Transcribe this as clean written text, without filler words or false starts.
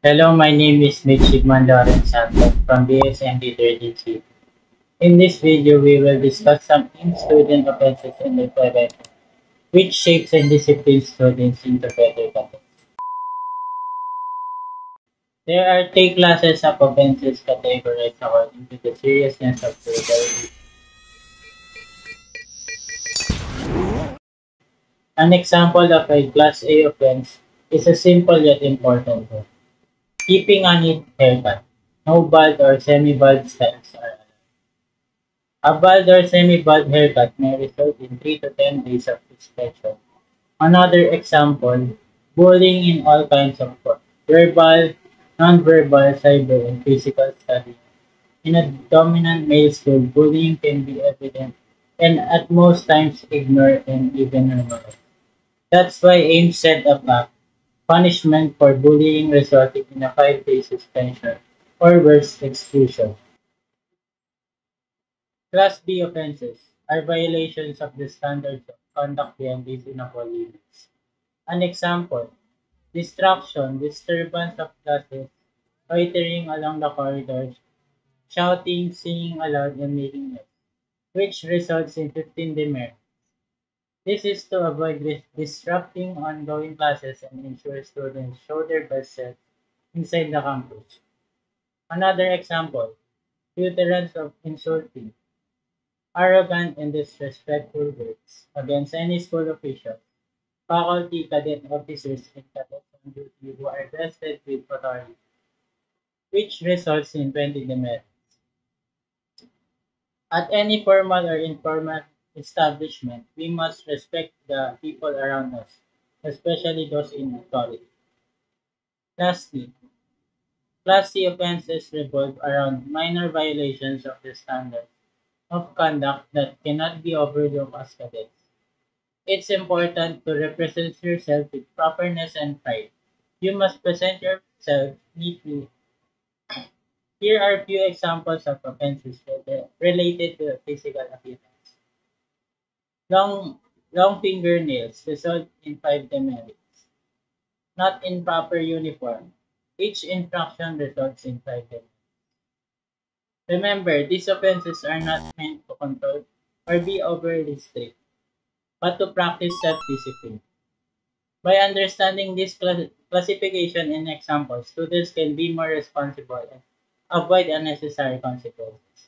Hello, my name is Mitch Sigman Lawrence Santos from BSMD 33. In this video, we will discuss some in-student offenses in the prevention, which shapes and disciplines students into better conduct. There are three classes of offenses categorized according to the seriousness of the rebellion. An example of a Class A offense is a simple yet important one. Keeping a neat haircut. No bald or semi-bald styles are a bald or semi-bald haircut may result in 3 to 10 days of suspension. Another example, bullying in all kinds of forms, verbal, non-verbal, cyber, and physical study. In a dominant male school, bullying can be evident and at most times ignored and even normalized. That's why AIM set up a punishment for bullying resulting in a 5-day suspension or worse exclusion. Class B offenses are violations of the standards of conduct beyond reasonable limits. An example, distraction, disturbance of classes, loitering along the corridors, shouting, singing aloud, and making noise, which results in 15 demerits. This is to avoid disrupting ongoing classes and ensure students show their best self inside the campus. Another example, utterance of insulting, arrogant and disrespectful words against any school official, faculty, cadet officers, and cadets on duty who are vested with authority, which results in 20 demerits. At any formal or informal establishment, we must respect the people around us, especially those in authority. Lastly, Class C offenses revolve around minor violations of the standards of conduct that cannot be overlooked as cadets. It's important to represent yourself with properness and pride. You must present yourself neatly. Here are a few examples of offenses related to physical appearance. Long, long fingernails result in 5 demerits. Not in proper uniform. Each infraction results in 5 demerits. Remember, these offenses are not meant to control or be overly strict, but to practice self-discipline. By understanding this classification and examples, students can be more responsible and avoid unnecessary consequences.